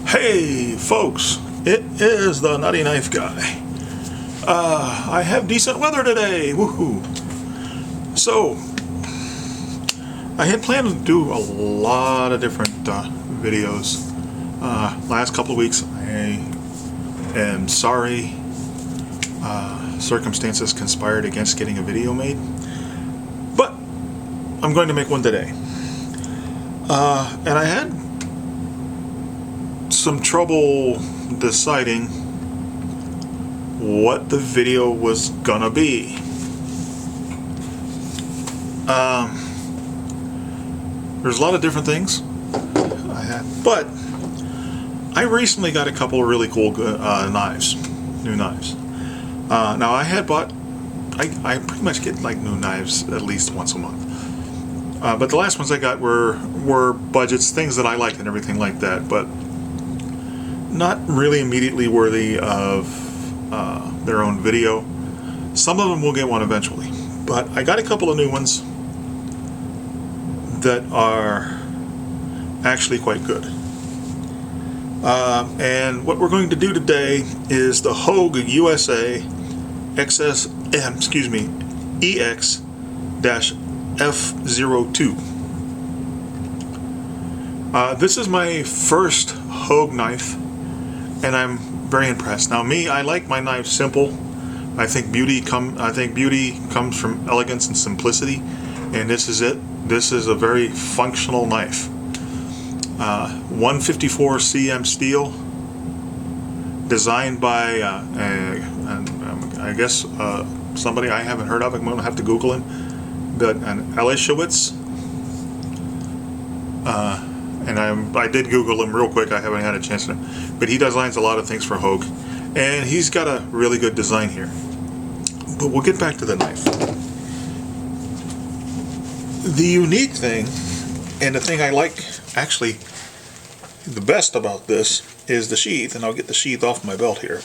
Hey folks, it is the Nutty Knife Guy. I have decent weather today, woohoo! So, I had planned to do a lot of different videos. Last couple of weeks, I am sorry circumstances conspired against getting a video made, but I'm going to make one today. And I had some trouble deciding what the video was gonna be. There's a lot of different things I had, but I recently got a couple of really cool knives, new knives. Now I had bought, I pretty much get like new knives at least once a month. But the last ones I got were budgets, things that I liked and everything like that, but not really immediately worthy of their own video. Some of them will get one eventually, but I got a couple of new ones that are actually quite good. And what we're going to do today is the Houge EX-F02. This is my first Houge knife, and I'm very impressed. Now, I like my knives simple. I think beauty comes from elegance and simplicity, and this is it. This is a very functional knife. 154 cm steel, designed by I guess somebody I haven't heard of. I'm going to have to Google him, but an Elishewitz. And I did Google him real quick. I haven't had a chance to, but he designs a lot of things for Houge, and he's got a really good design here. But we'll get back to the knife. The unique thing, and the thing I like actually the best about this, is the sheath, and I'll get the sheath off my belt here.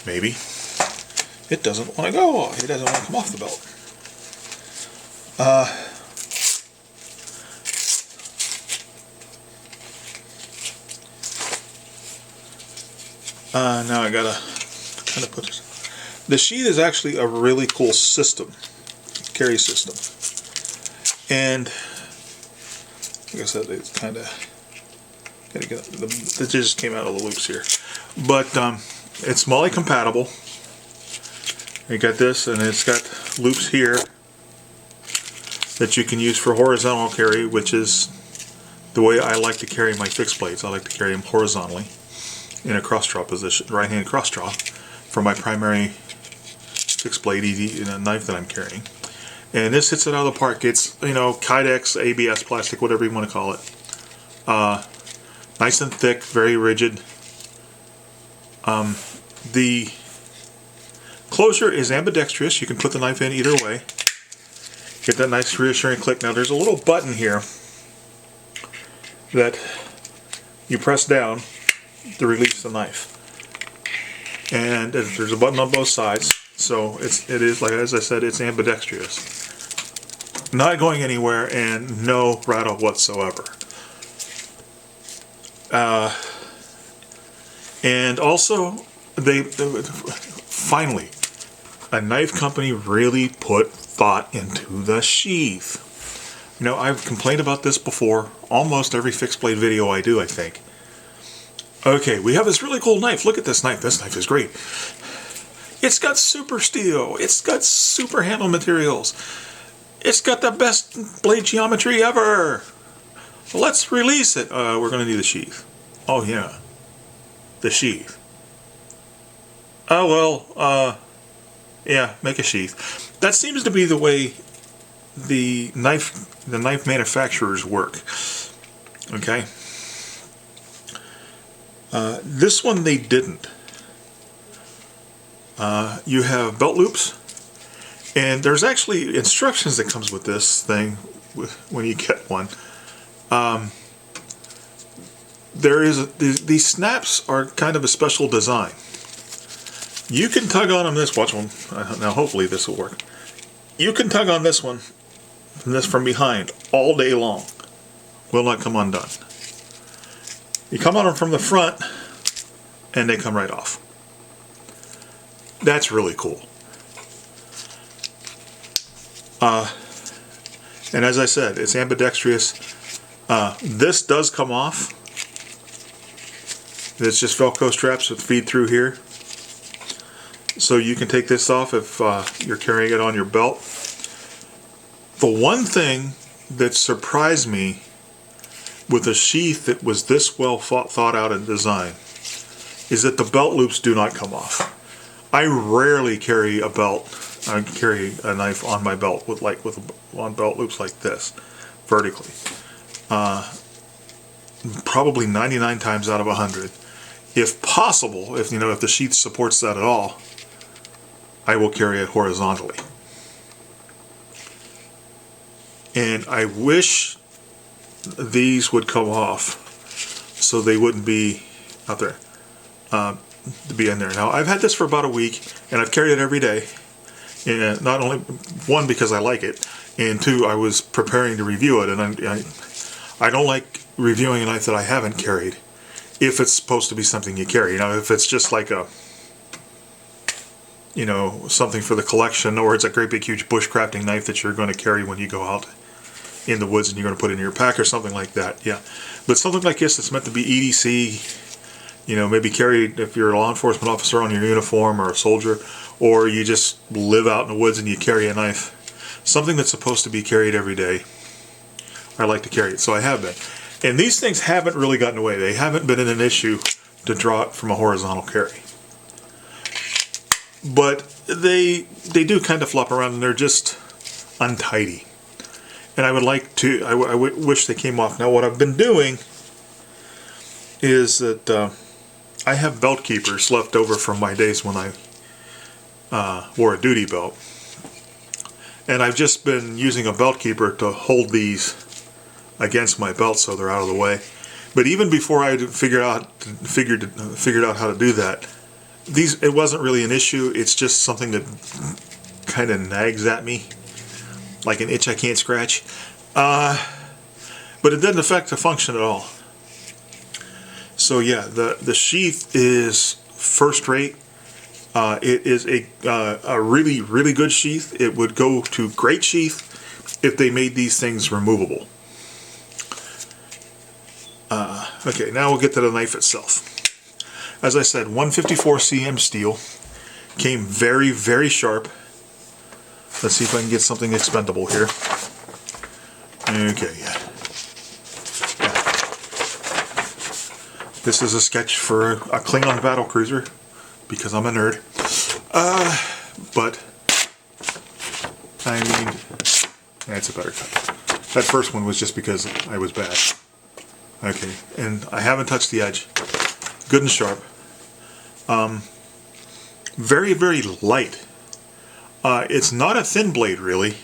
Maybe it doesn't want to go. It doesn't want to come off the belt. Now I gotta kind of put this. The sheath is actually a really cool system, carry system, and like I said, it's kind of gotta get it just came out of the loops here, but it's MOLLE compatible. You got this, and it's got loops here that you can use for horizontal carry, which is the way I like to carry my fixed blades. I like to carry them horizontally in a cross draw position, right hand cross draw, for my primary fixed blade knife that I'm carrying. And this hits it out of the park. It's, Kydex, ABS plastic, whatever you want to call it. Nice and thick, very rigid. The closure is ambidextrous. You can put the knife in either way. Get that nice reassuring click. Now there's a little button here that you press down to release the knife, and there's a button on both sides, so it is, like as I said, it's ambidextrous, not going anywhere, and no rattle whatsoever. And also, they finally, a knife company really put thought into the sheath. I've complained about this before. Almost every fixed blade video I do, I think. Okay, we have this really cool knife. Look at this knife. This knife is great. It's got super steel. It's got super handle materials. It's got the best blade geometry ever. Let's release it. We're going to need a sheath. Oh, yeah. The sheath. Oh, well, yeah, make a sheath. That seems to be the way the knife manufacturers work. Okay. This one they didn't. You have belt loops, and there's actually instructions that comes with this thing when you get one. These snaps are kind of a special design. You can tug on them watch one. Now hopefully this will work. You can tug on this one from behind all day long. will not come undone. You come on them from the front, and they come right off. That's really cool. And as I said, it's ambidextrous. This does come off. It's just Velcro straps that feed through here. So you can take this off if you're carrying it on your belt. The one thing that surprised me with a sheath that was this well thought out and designed is that the belt loops do not come off. I rarely carry a belt. I carry a knife on my belt on belt loops like this, vertically. Probably 99 times out of 100. If possible, if the sheath supports that at all, I will carry it horizontally. And I wish these would come off so they wouldn't be out there, to be in there. Now, I've had this for about a week, and I've carried it every day. And not only, one, because I like it, and two, I was preparing to review it, and I don't like reviewing a knife that I haven't carried if it's supposed to be something you carry. If it's just like a, something for the collection, or it's a great big huge bushcrafting knife that you're going to carry when you go out in the woods and you're going to put it in your pack or something like that, yeah. But something like this that's meant to be EDC, maybe carried if you're a law enforcement officer on your uniform, or a soldier, or you just live out in the woods and you carry a knife. Something that's supposed to be carried every day. I like to carry it, so I have been. And these things haven't really gotten away. They haven't been an issue to draw it from a horizontal carry. But they do kind of flop around, and they're just untidy. And I would like to, I wish they came off. Now what I've been doing is that I have belt keepers left over from my days when I wore a duty belt. And I've just been using a belt keeper to hold these against my belt so they're out of the way. But even before I figured out how to do that, it wasn't really an issue. It's just something that kind of nags at me, like an itch I can't scratch. But it didn't affect the function at all. So yeah, the sheath is first rate. It is a really, really good sheath. It would go to great sheath if they made these things removable. Okay, now we'll get to the knife itself. As I said, 154 cm steel. Came very, very sharp. Let's see if I can get something expendable here. Okay, yeah. This is a sketch for a Klingon battlecruiser, because I'm a nerd. But, I mean, that's a better cut. That first one was just because I was bad. Okay, and I haven't touched the edge. Good and sharp. Very, very light. It's not a thin blade, really,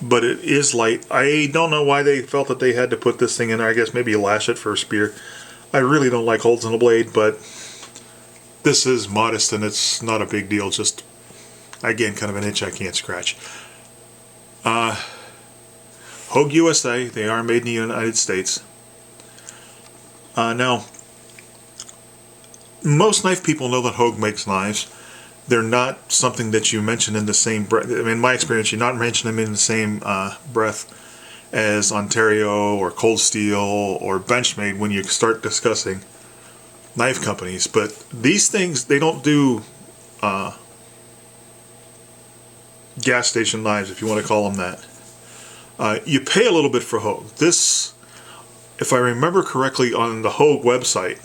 but it is light. I don't know why they felt that they had to put this thing in there. I guess maybe lash it for a spear. I really don't like holes in the blade, but this is modest and it's not a big deal. Just, again, kind of an itch I can't scratch. Houge USA, they are made in the United States. Now, most knife people know that Houge makes knives. They're not something that you mention in the same breath. I mean, in my experience, you not mention them in the same breath as Ontario or Cold Steel or Benchmade when you start discussing knife companies. But these things, they don't do gas station knives, if you want to call them that. You pay a little bit for Houge. This, if I remember correctly, on the Houge website,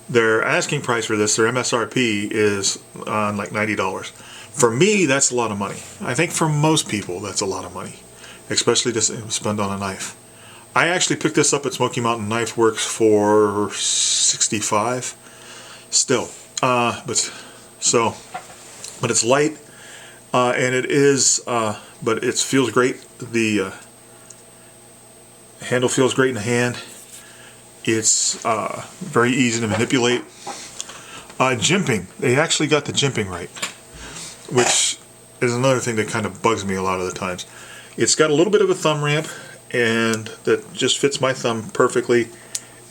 their asking price for this, their MSRP, is like $90. For me, that's a lot of money. I think for most people, that's a lot of money, especially to spend on a knife. I actually picked this up at Smoky Mountain Knife Works for $65. Still, but it's light, and it is, but it feels great. The handle feels great in the hand. It's very easy to manipulate. Jimping. They actually got the jimping right, which is another thing that kind of bugs me a lot of the times. It's got a little bit of a thumb ramp, and that just fits my thumb perfectly,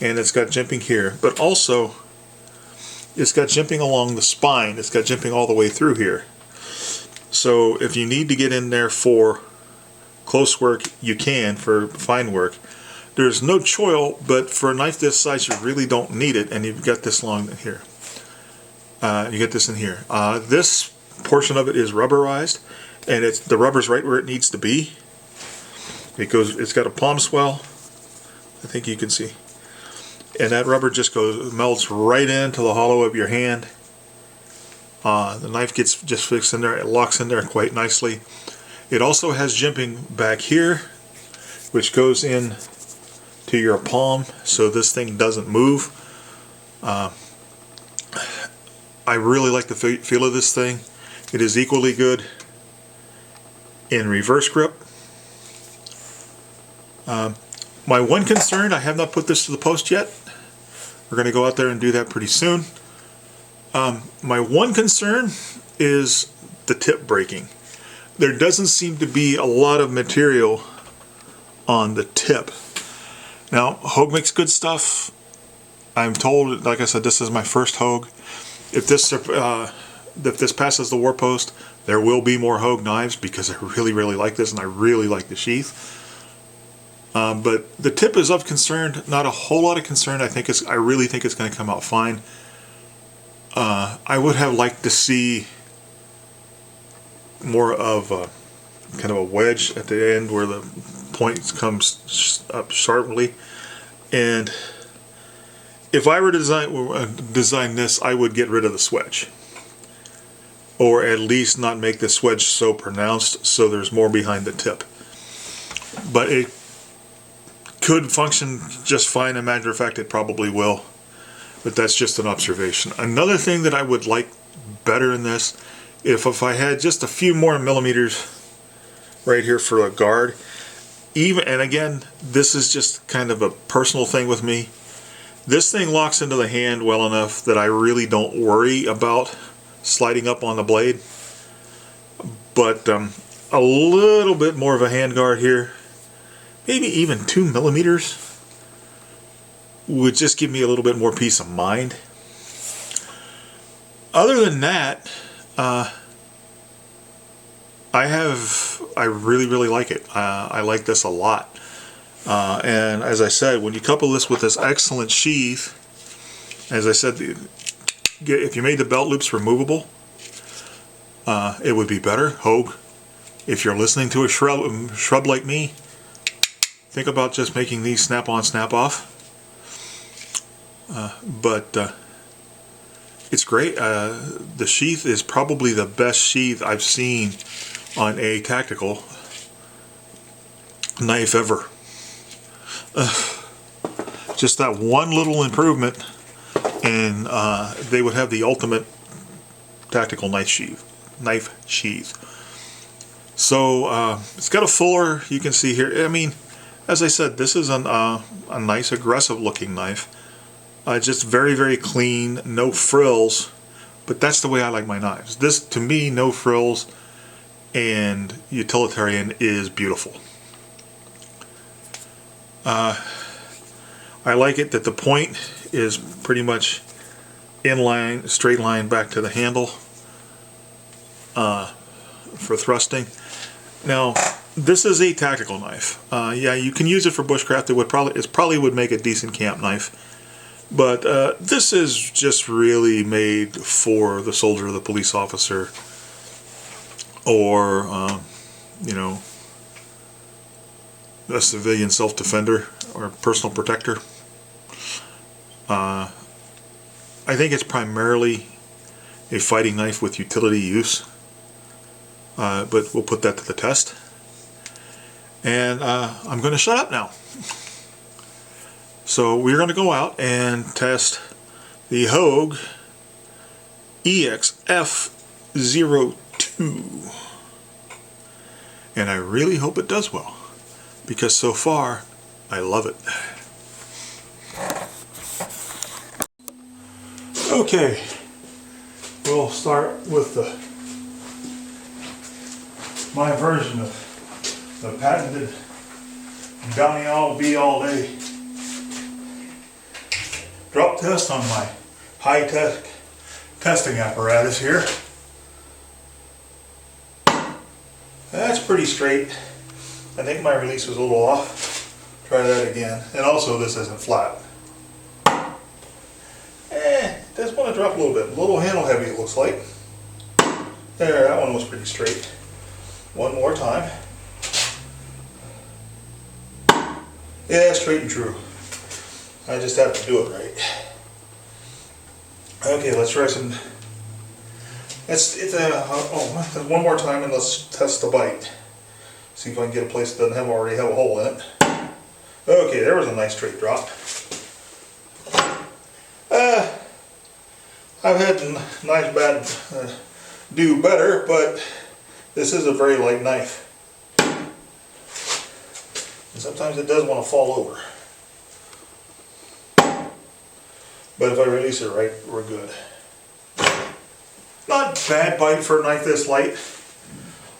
and it's got jimping here, but also it's got jimping along the spine. It's got jimping all the way through here. So if you need to get in there for close work, you can. For fine work, there's no choil, but for a knife this size you really don't need it, and you've got this long here. You get this in here. This portion of it is rubberized, and the rubber's right where it needs to be. It's got a palm swell, I think you can see, and that rubber just melts right into the hollow of your hand. The knife gets just fixed in there. It locks in there quite nicely. It also has jimping back here, which goes in to your palm, so this thing doesn't move. I really like the feel of this thing. It is equally good in reverse grip. My one concern, I have not put this to the post yet. We're going to go out there and do that pretty soon. My one concern is the tip breaking. There doesn't seem to be a lot of material on the tip. Now, Houge makes good stuff. I'm told, like I said, this is my first Houge. If this passes the war post, there will be more Houge knives, because I really, really like this, and I really like the sheath. But the tip is of concern, not a whole lot of concern. I really think it's going to come out fine. I would have liked to see more of a kind of a wedge at the end where the point comes up sharply. And if I were to design this, I would get rid of the swedge, or at least not make the swedge so pronounced so there's more behind the tip. But it could function just fine. As a matter of fact, it probably will. But that's just an observation. Another thing that I would like better in this, if I had just a few more millimeters right here for a guard, and again, this is just kind of a personal thing with me. This thing locks into the hand well enough that I really don't worry about sliding up on the blade. But a little bit more of a hand guard here, maybe even 2 millimeters, would just give me a little bit more peace of mind. Other than that, I really, really like it. I like this a lot. And as I said, when you couple this with this excellent sheath, as I said, if you made the belt loops removable, it would be better. Houge, if you're listening to a shrub like me, think about just making these snap-on, snap-off. But it's great. The sheath is probably the best sheath I've seen on a tactical knife ever. Just that one little improvement, and they would have the ultimate tactical knife sheath. So it's got a fuller, you can see here. I mean, as I said, this is a nice aggressive looking knife. Just very, very clean, no frills, but that's the way I like my knives. This, to me, no frills and utilitarian is beautiful. I like it that the point is pretty much in line, straight line back to the handle for thrusting. Now, this is a tactical knife. Yeah, you can use it for bushcraft. It probably would make a decent camp knife. But this is just really made for the soldier, the police officer, or you know, a civilian self-defender or personal protector. I think it's primarily a fighting knife with utility use, but we'll put that to the test. And I'm going to shut up now. So we're going to go out and test the Houge EX-F02. And I really hope it does well, because so far I love it. Okay, we'll start with my version of the patented Down the LB all day. Drop test on my high-tech testing apparatus here. That's pretty straight. I think my release was a little off. Try that again. And also this isn't flat. Does want to drop a little bit. A little handle heavy it looks like. There, that one was pretty straight. One more time. Yeah, straight and true. I just have to do it right. Okay, let's try some. One more time and let's test the bite. See if I can get a place that doesn't already have a hole in it. Okay, there was a nice straight drop. I've had knives bad do better, but this is a very light knife. And sometimes it does want to fall over. But if I release it right, we're good. Not bad bite for a knife this light.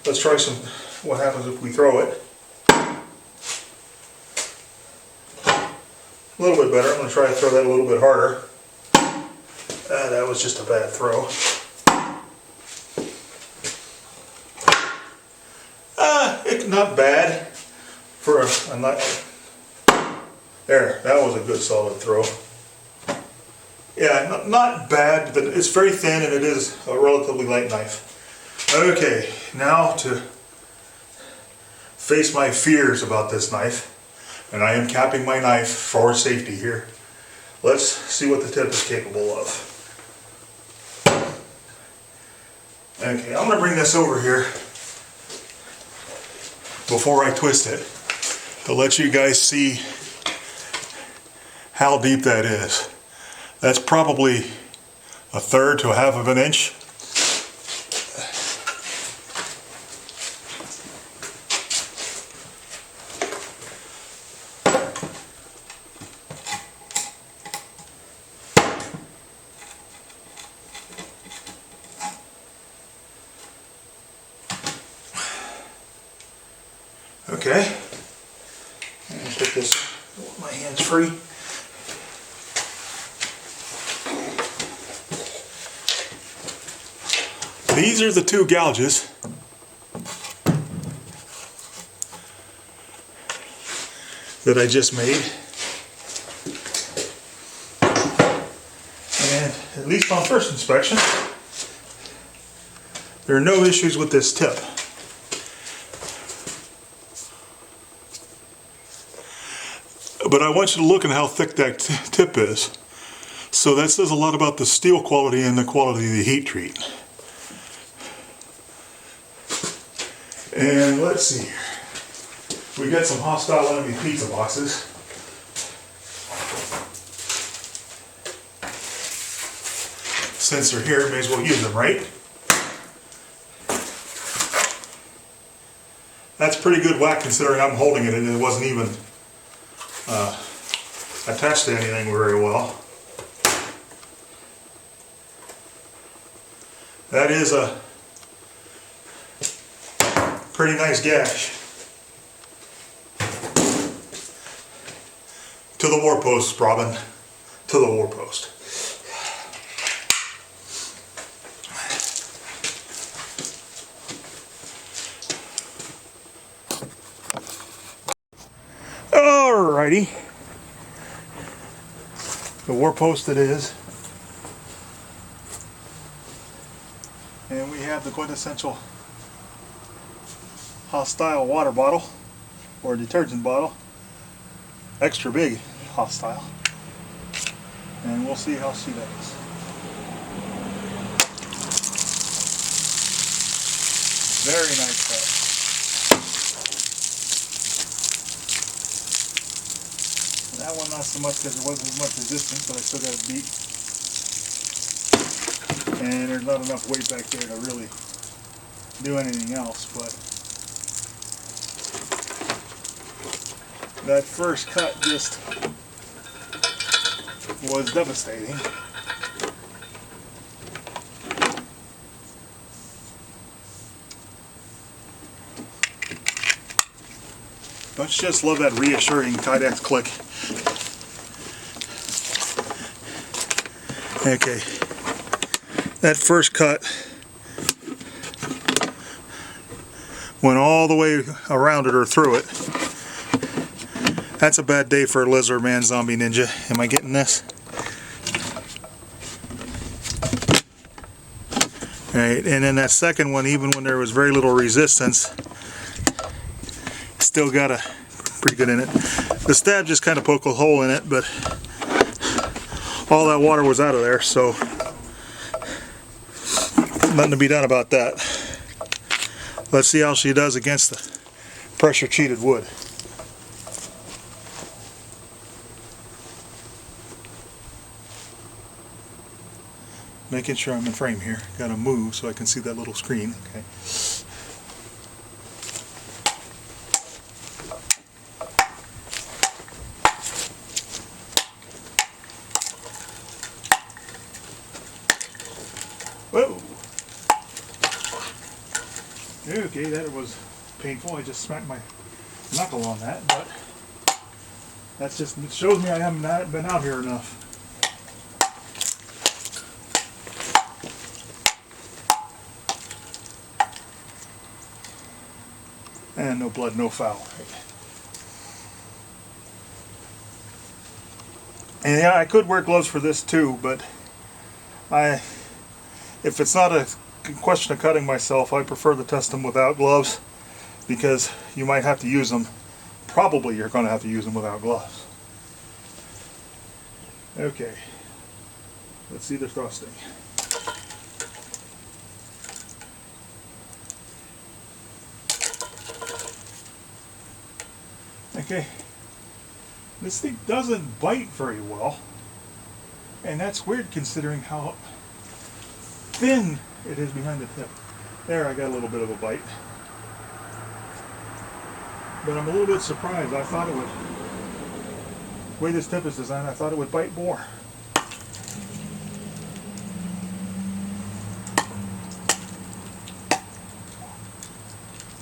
Let's try some, what happens if we throw it. A little bit better. I'm going to try to throw that a little bit harder. That was just a bad throw. It's not bad for a knife. There, that was a good solid throw. Yeah, not bad, but it's very thin and it is a relatively light knife. Okay, now to face my fears about this knife. And I am capping my knife for safety here. Let's see what the tip is capable of. Okay, I'm going to bring this over here before I twist it to let you guys see how deep that is. That's probably 1/3 to 1/2 of an inch. Okay, I'm going to put this, my hands free. These are the 2 gouges that I just made. And at least on first inspection, there are no issues with this tip. But I want you to look at how thick that tip is. So that says a lot about the steel quality and the quality of the heat treat. And let's see here. We got some Hostile Enemy pizza boxes. Since they're here, may as well use them, right? That's pretty good whack considering I'm holding it and it wasn't even attached to anything very well. That is a pretty nice gash. To the war post, Robin. To the war post. Alrighty. The war post it is. And we have the quintessential Hostile water bottle or detergent bottle. Extra big Hostile. And we'll see how she does. Very nice cut. That one not so much because there wasn't as much resistance, but I still got it beat. And there's not enough weight back there to really do anything else, but that first cut just was devastating. Don't you just love that reassuring Kydex click? Okay, that first cut went all the way around it or through it. That's a bad day for a lizard man zombie ninja. Am I getting this? Alright, and then that second one, even when there was very little resistance, still got a pretty good in it. The stab just kind of poked a hole in it, but all that water was out of there, so nothing to be done about that. Let's see how she does against the pressure treated wood. Making sure I'm in frame here. Got to move so I can see that little screen. Okay. Whoa! Okay, that was painful. I just smacked my knuckle on that, but that's just, it shows me I haven't been out here enough. And no blood, no foul. And yeah, I could wear gloves for this too, but if it's not a question of cutting myself, I prefer to test them without gloves, because you might have to use them. Probably you're going to have to use them without gloves. Okay, let's see the thrusting. Okay, this thing doesn't bite very well, and that's weird considering how thin it is behind the tip. There, I got a little bit of a bite, but I'm a little bit surprised. I thought it would, the way this tip is designed, I thought it would bite more.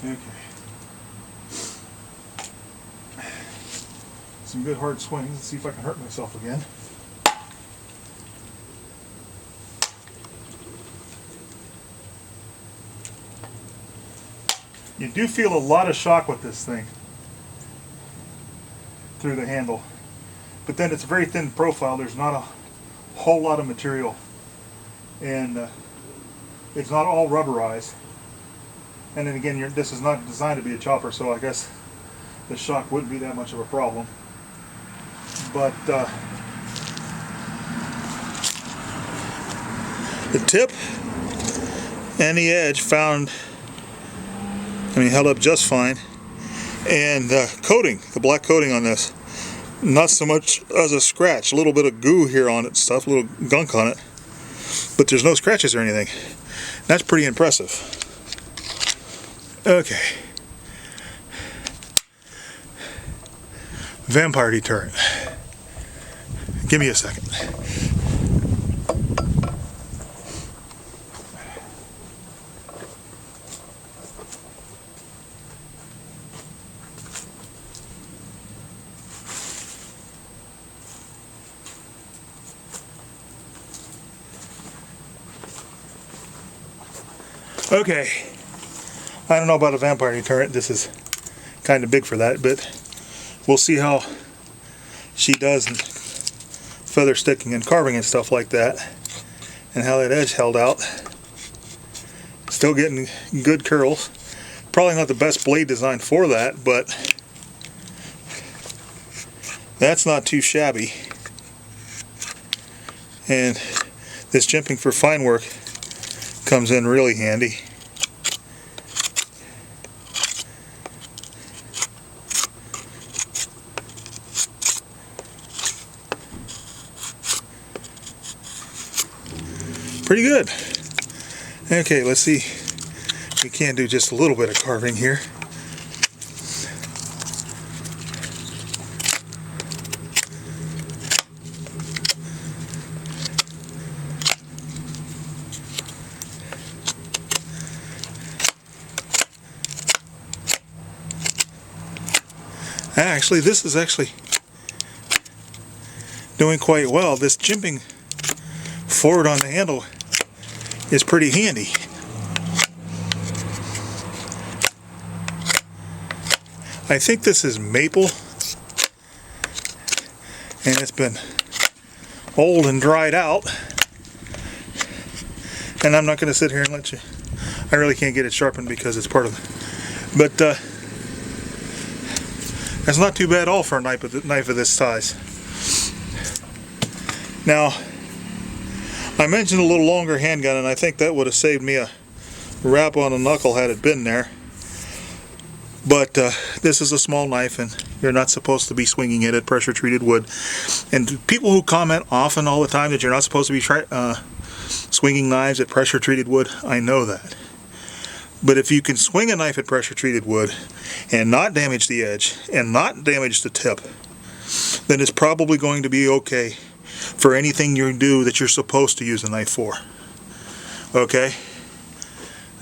Okay. Some good hard swings. Let's see if I can hurt myself again. You do feel a lot of shock with this thing through the handle, but then it's a very thin profile. There's not a whole lot of material, and it's not all rubberized. And then again, this is not designed to be a chopper, so I guess the shock wouldn't be that much of a problem. But the tip and the edge held up just fine. And the coating, the black coating on this, not so much as a scratch. A little bit of goo here on it, stuff, a little gunk on it, but there's no scratches or anything. That's pretty impressive. Okay. Vampire deterrent. Give me a second. Okay. I don't know about a vampire deterrent. This is kind of big for that, but we'll see how she does in feather sticking and carving and stuff like that, and how that edge held out. Still getting good curls. Probably not the best blade design for that, but that's not too shabby. And this jimping for fine work comes in really handy. Pretty good. Okay, let's see. We can do just a little bit of carving here. Actually, this is actually doing quite well. This jimping forward on the handle is pretty handy. I think this is maple, and it's been old and dried out, and I'm not going to sit here and let you, I really can't get it sharpened because it's part of it, but that's not too bad at all for a knife of this size. Now, I mentioned a little longer handgun, and I think that would have saved me a rap on a knuckle had it been there. But this is a small knife, and you're not supposed to be swinging it at pressure-treated wood. And people who comment often all the time that you're not supposed to be swinging knives at pressure-treated wood, I know that. But if you can swing a knife at pressure-treated wood and not damage the edge and not damage the tip, then it's probably going to be okay for anything you do that you're supposed to use a knife for. Okay?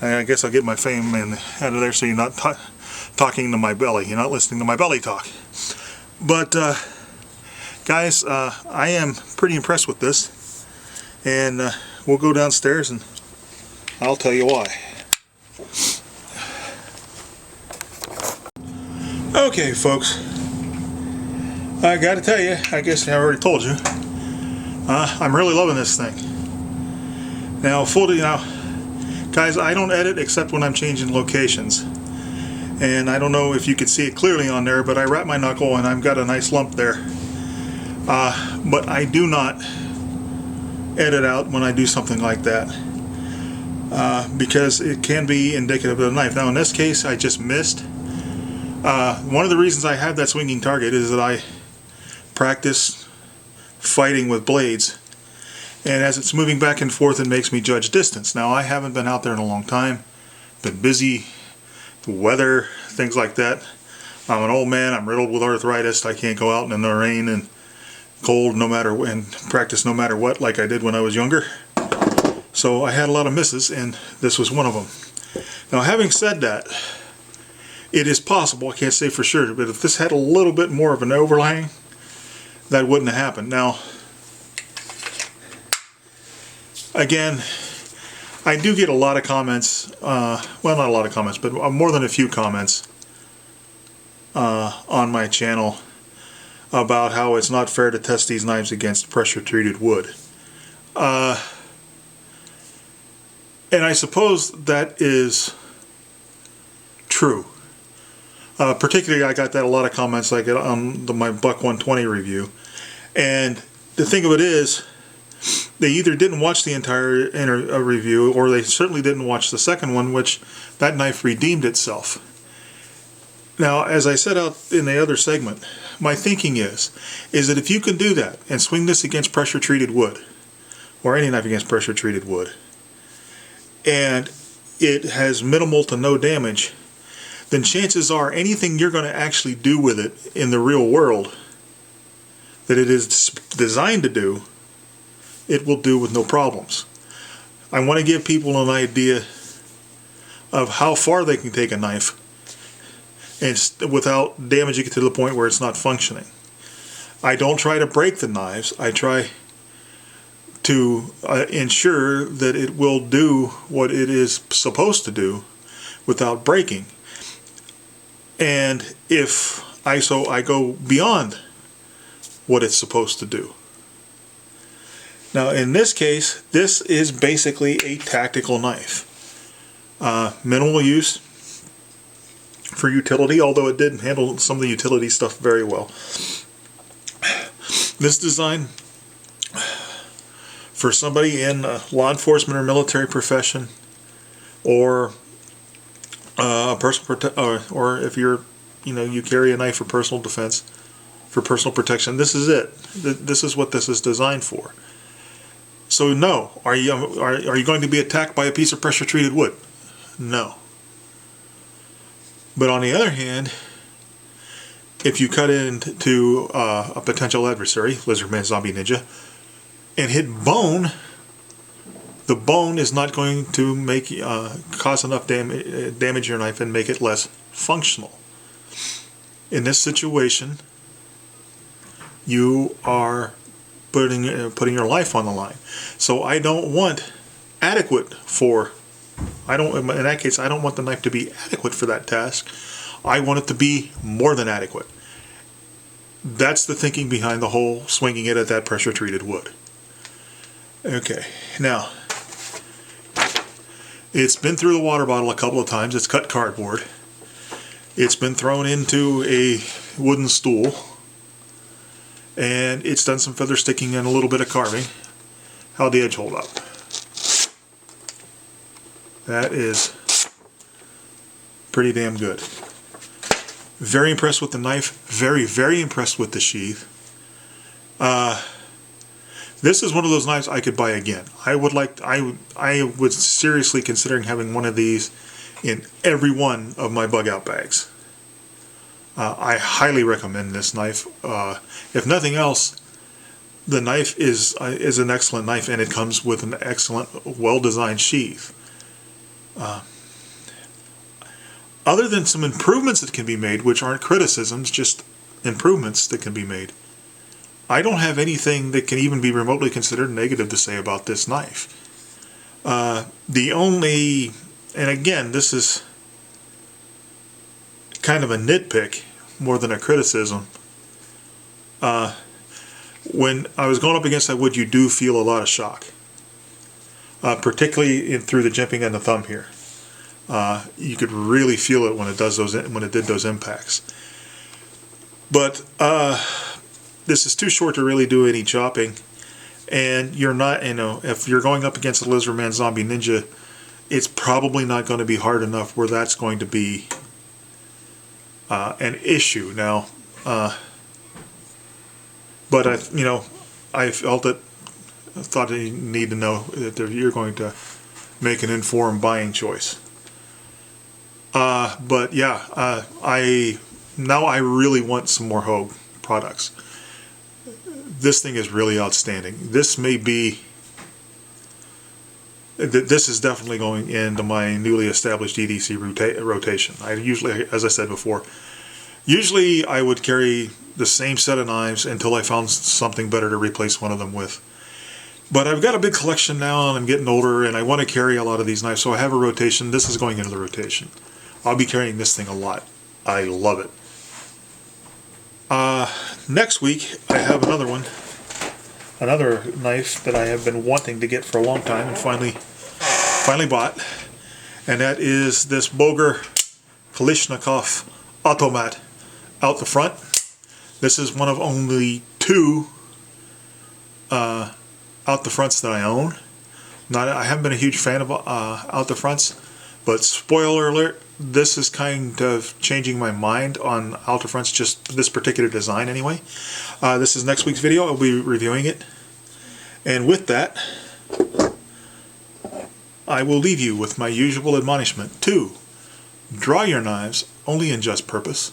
I guess I'll get my fame out of there so you're not talking to my belly. You're not listening to my belly talk. But guys, I am pretty impressed with this, and we'll go downstairs and I'll tell you why. Okay, folks, I gotta tell you, I guess I already told you, I'm really loving this thing. Now, guys, I don't edit except when I'm changing locations. And I don't know if you can see it clearly on there, but I wrap my knuckle and I've got a nice lump there. But I do not edit out when I do something like that, because it can be indicative of a knife. Now in this case, I just missed. One of the reasons I have that swinging target is that I practice fighting with blades, and as it's moving back and forth, it makes me judge distance. Now I haven't been out there in a long time, been busy, the weather, things like that. I'm an old man, I'm riddled with arthritis, I can't go out in the rain and cold and practice no matter what like I did when I was younger. So I had a lot of misses, and this was one of them. Now having said that, it is possible, I can't say for sure, but if this had a little bit more of an overhang, that wouldn't have happened. Now, again, I do get a lot of comments, well, not a lot of comments, but more than a few comments on my channel about how it's not fair to test these knives against pressure-treated wood. And I suppose that is true. Particularly, I got that a lot of comments like on my Buck 120 review. And the thing of it is, they either didn't watch the entire review, or they certainly didn't watch the second one, which that knife redeemed itself. Now, as I said out in the other segment, my thinking is that if you can do that and swing this against pressure-treated wood, or any knife against pressure-treated wood, and it has minimal to no damage, then chances are anything you're going to actually do with it in the real world that it is designed to do, it will do with no problems. I want to give people an idea of how far they can take a knife and without damaging it to the point where it's not functioning. I don't try to break the knives. I try to ensure that it will do what it is supposed to do without breaking. And if I go beyond what it's supposed to do. Now in this case, this is basically a tactical knife. Minimal use for utility, although it did handle some of the utility stuff very well. This design for somebody in law enforcement or military profession, or or if you're, you carry a knife for personal defense, for personal protection, this is it. This is what this is designed for. So no, are you going to be attacked by a piece of pressure treated wood? No. But on the other hand, if you cut into a potential adversary, lizardman, zombie, ninja, and hit bone, the bone is not going to cause enough damage your knife and make it less functional. in this situation, you are putting your life on the line. So I don't want adequate for, in that case, I don't want the knife to be adequate for that task. I want it to be more than adequate. That's the thinking behind the whole swinging it at that pressure treated wood. Okay, now, it's been through the water bottle a couple of times. It's cut cardboard. It's been thrown into a wooden stool. And it's done some feather sticking and a little bit of carving. How'd the edge hold up? That is pretty damn good. Very impressed with the knife. Very, very impressed with the sheath. This is one of those knives I could buy again. I would seriously considering having one of these in every one of my bug out bags. I highly recommend this knife. If nothing else, the knife is an excellent knife, and it comes with an excellent, well-designed sheath. Other than some improvements that can be made, which aren't criticisms, just improvements that can be made, I don't have anything that can even be remotely considered negative to say about this knife. The only, and again, this is kind of a nitpick more than a criticism. When I was going up against that wood, you do feel a lot of shock, particularly through the jimping and the thumb here. You could really feel it when it did those impacts. But this is too short to really do any chopping, and you're not, if you're going up against a Lizardman Zombie Ninja, it's probably not going to be hard enough where that's going to be an issue. Now, but I thought you need to know that you're going to make an informed buying choice. But yeah, I really want some more Houge products. This thing is really outstanding. This is definitely going into my newly established EDC rotation. I usually, as I said before, I would carry the same set of knives until I found something better to replace one of them with. But I've got a big collection now, and I'm getting older, and I want to carry a lot of these knives, so I have a rotation. This is going into the rotation. I'll be carrying this thing a lot. I love it. Next week, I have another knife that I have been wanting to get for a long time and finally bought, and that is this Boger Kalashnikov Automat out the front. This is one of only two out the fronts that I own. I haven't been a huge fan of out the fronts, but spoiler alert, this is kind of changing my mind on out the fronts, just this particular design anyway. This is next week's video. I'll be reviewing it. And with that, I will leave you with my usual admonishment to draw your knives only in just purpose,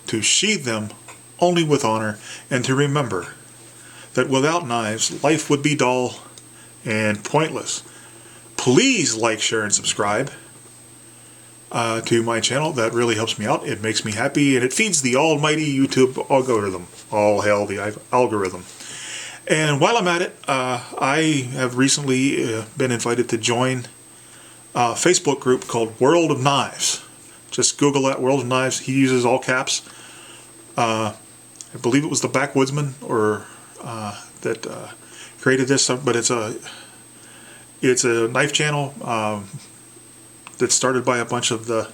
to sheathe them only with honor, and to remember that without knives, life would be dull and pointless. Please like, share, and subscribe to my channel. That really helps me out. It makes me happy, and it feeds the almighty YouTube algorithm. All hail the algorithm. And while I'm at it, I have recently been invited to join a Facebook group called World of Knives. Just Google that, World of Knives. He uses all caps. I believe it was the Backwoodsman that created this, but it's a knife channel that started by a bunch of that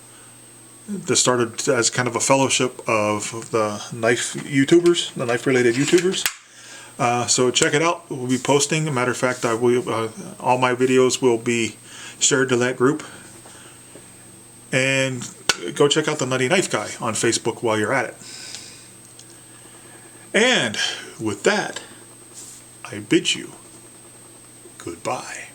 started as kind of a fellowship of the knife YouTubers, the knife related YouTubers. So check it out. We'll be posting. As a matter of fact, all my videos will be shared to that group. And go check out the Nutty Knife Guy on Facebook while you're at it. And with that, I bid you goodbye.